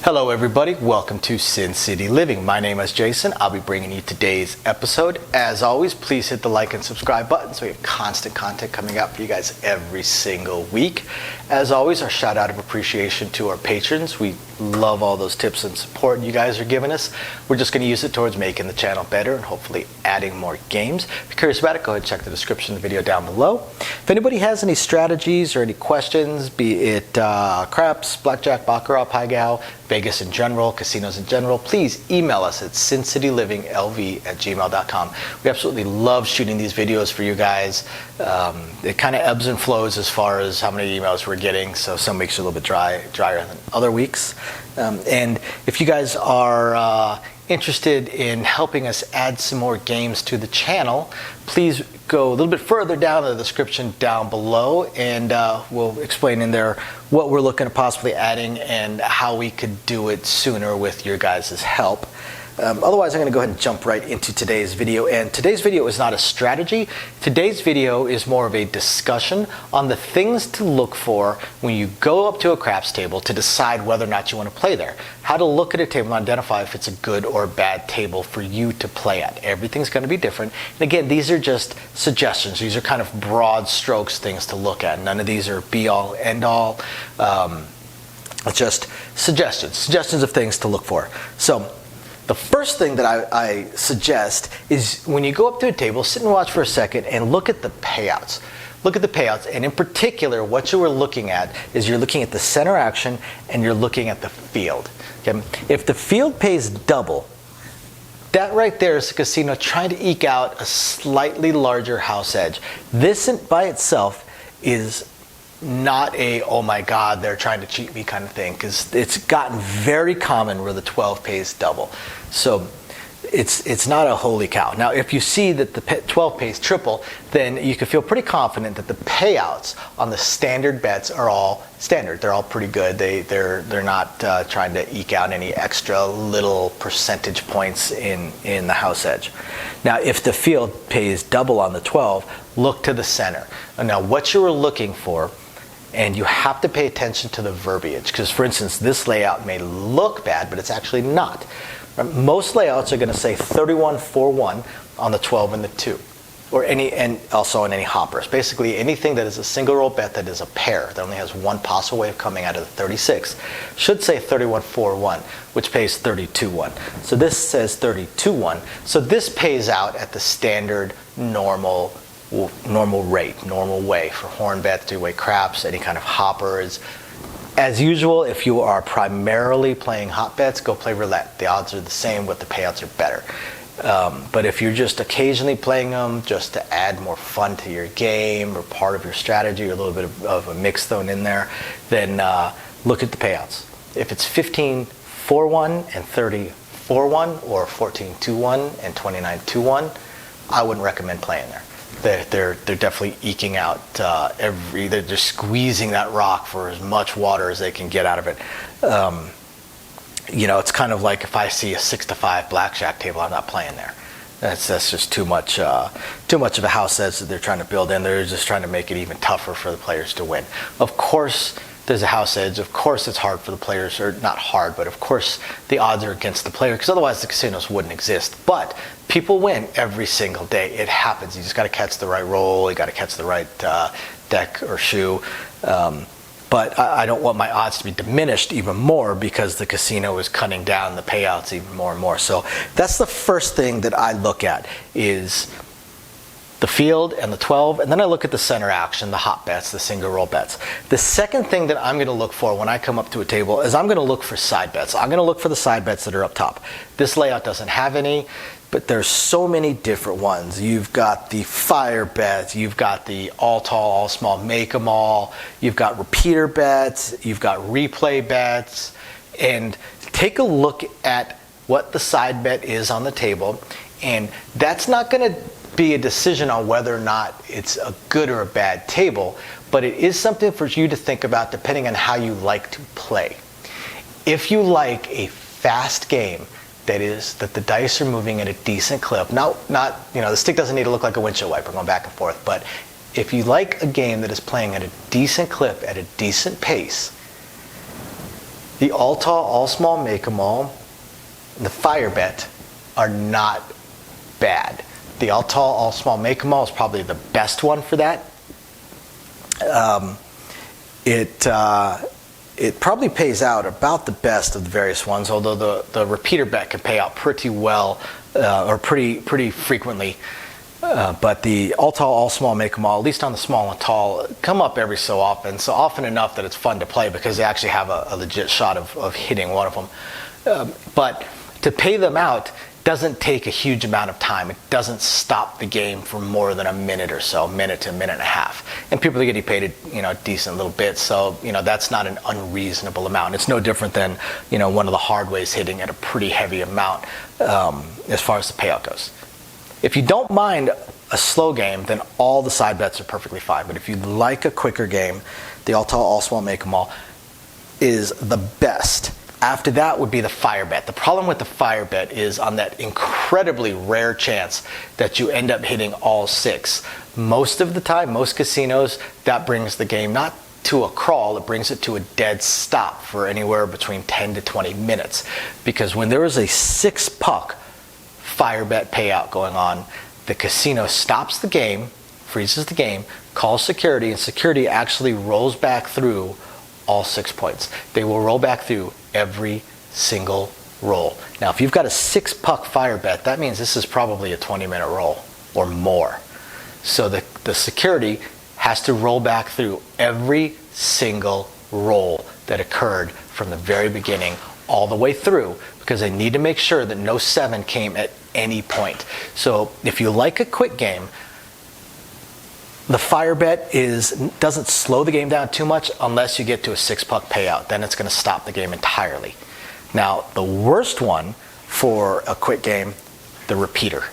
Hello everybody, welcome to Sin City Living. My name is Jason. I'll be bringing you today's episode. As always, please hit the like and subscribe button so we have constant content coming out for you guys every single week. As always, our shout out of appreciation to our patrons. We love all those tips and support you guys are giving us. We're just going to use it towards making the channel better and hopefully adding more games. If you're curious about it, go ahead and check the description of the video down below. If anybody has any strategies or any questions, be it craps, blackjack, baccarat, payouts, Vegas in general, casinos in general, please email us at sincityliving.lv@gmail.com. We absolutely love shooting these videos for you guys. It kind of ebbs and flows as far as how many emails we're getting, so some weeks are a little bit drier than other weeks. And if you guys are interested in helping us add some more games to the channel, please go a little bit further down in the description down below, and we'll explain in there what we're looking at possibly adding and how we could do it sooner with your guys' help. Otherwise, I'm going to go ahead and jump right into today's video. And today's video is not a strategy. Today's video is more of a discussion on the things to look for when you go up to a craps table to decide whether or not you want to play there. How to look at a table and identify if it's a good or bad table for you to play at. Everything's going to be different. And again, these are just suggestions. These are kind of broad strokes things to look at. None of these are be all, end all. It's just suggestions of things to look for. So the first thing that I suggest is when you go up to a table, sit and watch for a second and look at the payouts. Look at the payouts, and in particular, what you are looking at is you're looking at the center action and you're looking at the field. Okay? If the field pays double, that right there is a casino trying to eke out a slightly larger house edge. This by itself is not a, oh my God, they're trying to cheat me kind of thing, because it's gotten very common where the 12 pays double. So it's not a holy cow. Now, if you see that the 12 pays triple, then you can feel pretty confident that the payouts on the standard bets are all standard. They're all pretty good. They're not trying to eke out any extra little percentage points in the house edge. Now, if the field pays double on the 12, look to the center. Now, what you are looking for, and you have to pay attention to the verbiage, because for instance, this layout may look bad, but it's actually not. Most layouts are going to say 31-4-1 on the 12 and the 2, or and also on any hoppers. Basically, anything that is a single roll bet that is a pair, that only has one possible way of coming out of the 36, should say 31-4-1, which pays 32-1. So this says 32-1. So this pays out at the standard normal rate, normal way for horn bets, three-way craps, any kind of hoppers. As usual, if you are primarily playing hot bets, go play roulette. The odds are the same, but the payouts are better. But if you're just occasionally playing them just to add more fun to your game or part of your strategy or a little bit of a mix thrown in there, then look at the payouts. If it's 15-4-1 and 30-4-1 or 14-2-1 and 29-2-1, I wouldn't recommend playing there. They're definitely eking out they're just squeezing that rock for as much water as they can get out of it. You know, it's kind of like if I see a 6-5 blackjack table, I'm not playing there. That's just too much of a house edge that they're trying to build in. They're just trying to make it even tougher for the players to win. Of course, there's a house edge. Of course, it's hard for the players, or not hard, but of course the odds are against the player, because otherwise the casinos wouldn't exist. But people win every single day. It happens. You just got to catch the right roll. You got to catch the right deck or shoe. But I don't want my odds to be diminished even more because the casino is cutting down the payouts even more and more. So that's the first thing that I look at, is the field and the 12, and then I look at the center action, the hot bets, the single roll bets. The second thing that I'm going to look for when I come up to a table is I'm going to look for side bets. I'm going to look for the side bets that are up top. This layout doesn't have any, but there's so many different ones. You've got the fire bets, you've got the all tall, all small, make 'em all, you've got repeater bets, you've got replay bets, and take a look at what the side bet is on the table, and that's not going to be a decision on whether or not it's a good or a bad table, but it is something for you to think about depending on how you like to play. If you like a fast game that the dice are moving at a decent clip, not the stick doesn't need to look like a windshield wiper going back and forth, but if you like a game that is playing at a decent clip at a decent pace, The all tall, all small, make 'em all, the fire bet are not bad. The all tall, all small, make 'em all is probably the best one for that. It probably pays out about the best of the various ones, although the repeater bet can pay out pretty well or pretty frequently. But the all tall, all small, make 'em all, at least on the small and tall, come up every so often enough that it's fun to play because they actually have a legit shot of hitting one of them. But to pay them out doesn't take a huge amount of time. It doesn't stop the game for more than a minute or so, a minute to a minute and a half. And people are getting paid a decent little bit, so that's not an unreasonable amount. It's no different than one of the hard ways hitting at a pretty heavy amount as far as the payout goes. If you don't mind a slow game, then all the side bets are perfectly fine. But if you like a quicker game, the all tall, all small, make 'em all is the best. After that would be the fire bet. The problem with the fire bet is on that incredibly rare chance that you end up hitting all 6. Most of the time, most casinos, that brings the game not to a crawl, it brings it to a dead stop for anywhere between 10 to 20 minutes. Because when there is a 6-puck fire bet payout going on, the casino stops the game, freezes the game, calls security, and security actually rolls back through all 6 points. They will roll back through every single roll. Now, if you've got a 6-puck fire bet, that means this is probably a 20-minute roll or more. So the security has to roll back through every single roll that occurred from the very beginning all the way through, because they need to make sure that no 7 came at any point. So if you like a quick game, the fire bet doesn't slow the game down too much unless you get to a 6-puck payout. Then it's going to stop the game entirely. Now, the worst one for a quick game, the repeater.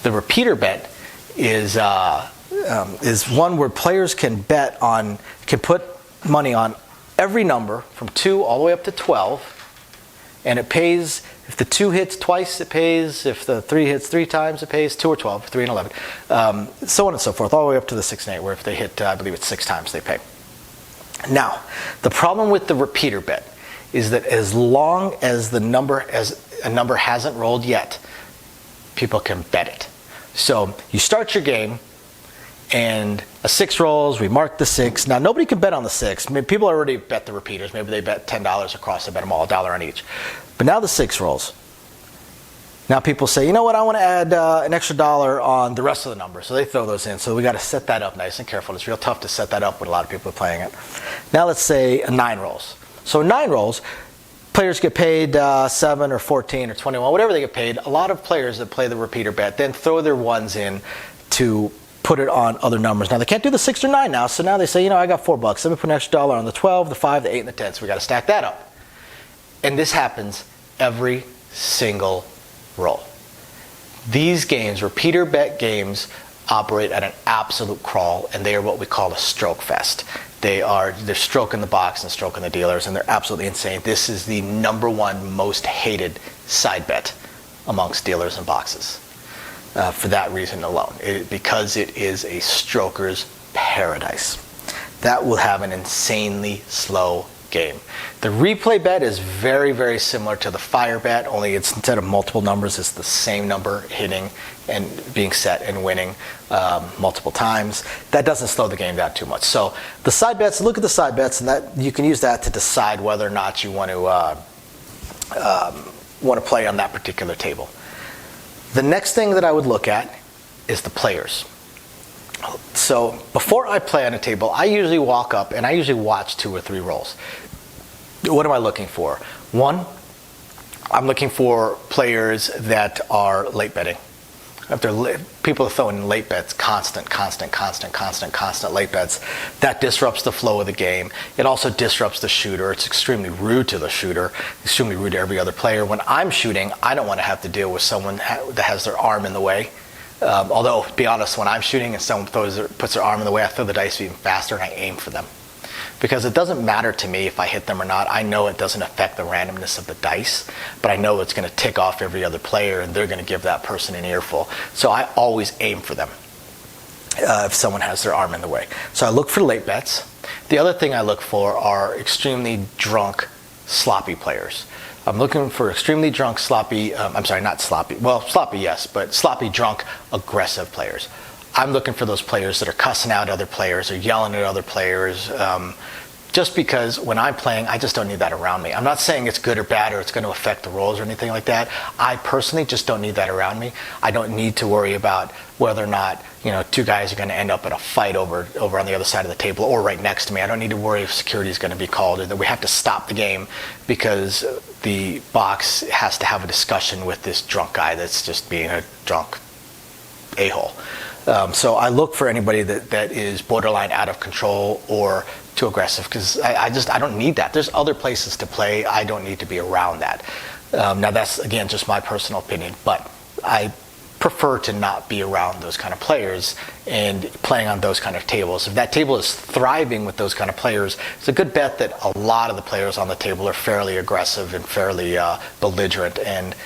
The repeater bet is one where players can put money on every number from 2 all the way up to 12, and it pays. If the 2 hits twice, it pays. If the 3 hits 3 times, it pays. 2 or 12, 3 and 11, so on and so forth, all the way up to the 6 and 8, where if they hit, I believe it's 6 times, they pay. Now, the problem with the repeater bet is that as long as a number hasn't rolled yet, people can bet it. So you start your game, and a 6 rolls. We mark the 6. Now, nobody can bet on the 6. I mean, people already bet the repeaters. Maybe they bet $10 across. They bet them all, $1 on each. But now the 6 rolls. Now people say, you know what, I want to add an extra $1 on the rest of the numbers. So they throw those in. So we got to set that up nice and careful. It's real tough to set that up when a lot of people are playing it. Now let's say a 9 rolls. So 9 rolls, players get paid 7 or 14 or 21, whatever they get paid. A lot of players that play the repeater bet then throw their ones in to put it on other numbers. Now they can't do the 6 or 9 now. So now they say, I got $4. Let me put an extra $1 on the 12, the 5, the 8, and the 10. So we got to stack that up. And this happens every single roll. These games, repeater bet games, operate at an absolute crawl, and they are what we call a stroke fest. They're stroking the box and stroking the dealers, and they're absolutely insane. This is the #1 most hated side bet amongst dealers and boxes for that reason alone, because it is a stroker's paradise. That will have an insanely slow game. The replay bet is very, very similar to the fire bet, only it's instead of multiple numbers, it's the same number hitting and being set and winning multiple times. That doesn't slow the game down too much. So the side bets, look at the side bets, and that you can use that to decide whether or not you want to play on that particular table. The next thing that I would look at is the players. So before I play on a table, I usually walk up and I usually watch 2 or 3 rolls. What am I looking for? One, I'm looking for players that are late betting. If they're people are throwing in late bets, constant late bets, that disrupts the flow of the game. It also disrupts the shooter. It's extremely rude to the shooter, extremely rude to every other player. When I'm shooting, I don't want to have to deal with someone that has their arm in the way. Although, to be honest, when I'm shooting and someone puts their arm in the way, I throw the dice even faster and I aim for them. Because it doesn't matter to me if I hit them or not. I know it doesn't affect the randomness of the dice, but I know it's going to tick off every other player and they're going to give that person an earful. So I always aim for them if someone has their arm in the way. So I look for late bets. The other thing I look for are extremely drunk, sloppy players. I'm looking for extremely drunk, sloppy, I'm sorry, not sloppy, well, sloppy, yes, but sloppy, drunk, aggressive players. I'm looking for those players that are cussing out other players or yelling at other players, just because when I'm playing, I just don't need that around me. I'm not saying it's good or bad or it's going to affect the rolls or anything like that. I personally just don't need that around me. I don't need to worry about whether or not, you know, two guys are going to end up in a fight over on the other side of the table or right next to me. I don't need to worry if security is going to be called or that we have to stop the game because the box has to have a discussion with this drunk guy that's just being a drunk a-hole. So I look for anybody that is borderline out of control or too aggressive, because I don't need that. There's other places to play. I don't need to be around that. Now that's, again, just my personal opinion, but I prefer to not be around those kind of players and playing on those kind of tables. If that table is thriving with those kind of players, it's a good bet that a lot of the players on the table are fairly aggressive and fairly belligerent, and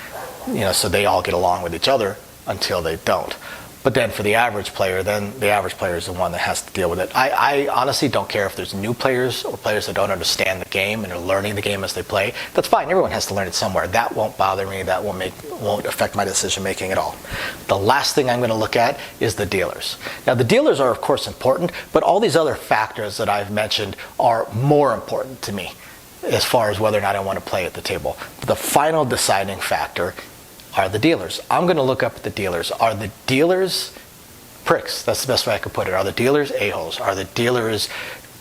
you know, so they all get along with each other until they don't. But then for the average player, then the average player is the one that has to deal with it. I honestly don't care if there's new players or players that don't understand the game and are learning the game as they play. That's fine. Everyone has to learn it somewhere. That won't bother me. That won't affect my decision making at all. The last thing I'm going to look at is the dealers. Now the dealers are of course important, but all these other factors that I've mentioned are more important to me as far as whether or not I want to play at the table. The final deciding factor are the dealers. I'm going to look up at the dealers. Are the dealers pricks? That's the best way I could put it. Are the dealers a-holes? Are the dealers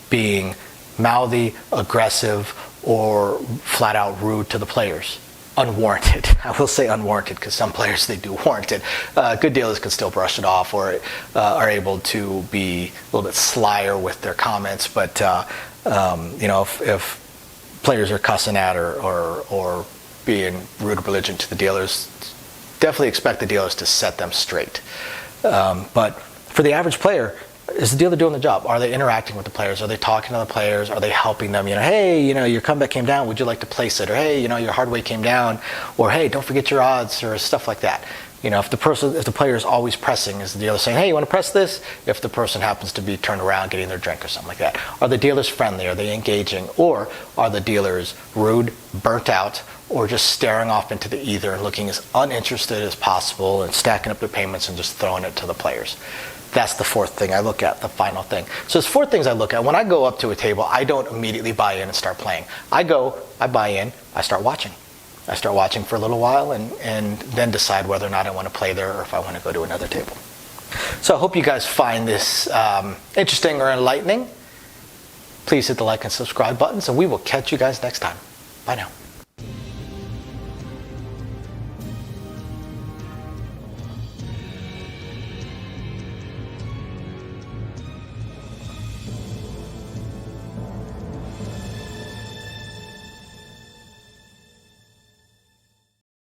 being mouthy, aggressive, or flat out rude to the players? Unwarranted. I will say unwarranted because some players, they do warrant it. Good dealers can still brush it off or are able to be a little bit slyer with their comments, but you know, if players are cussing at or being rude or belligerent to the dealers, definitely expect the dealers to set them straight. But for the average player, is the dealer doing the job? Are they interacting with the players? Are they talking to the players? Are they helping them? You know, hey, you know, your comeback came down. Would you like to place it? Or hey, you know, your hard way came down. Or hey, don't forget your odds, or stuff like that. You know, if the player is always pressing, is the dealer saying, hey, you want to press this? If the person happens to be turned around getting their drink or something like that. Are the dealers friendly? Are they engaging? Or are the dealers rude, burnt out, or just staring off into the ether and looking as uninterested as possible and stacking up their payments and just throwing it to the players? That's the fourth thing I look at, the final thing. So there's four things I look at. When I go up to a table, I don't immediately buy in and start playing. I buy in, I start watching. I start watching for a little while and then decide whether or not I want to play there or if I want to go to another table. So I hope you guys find this interesting or enlightening. Please hit the like and subscribe buttons, and we will catch you guys next time. Bye now.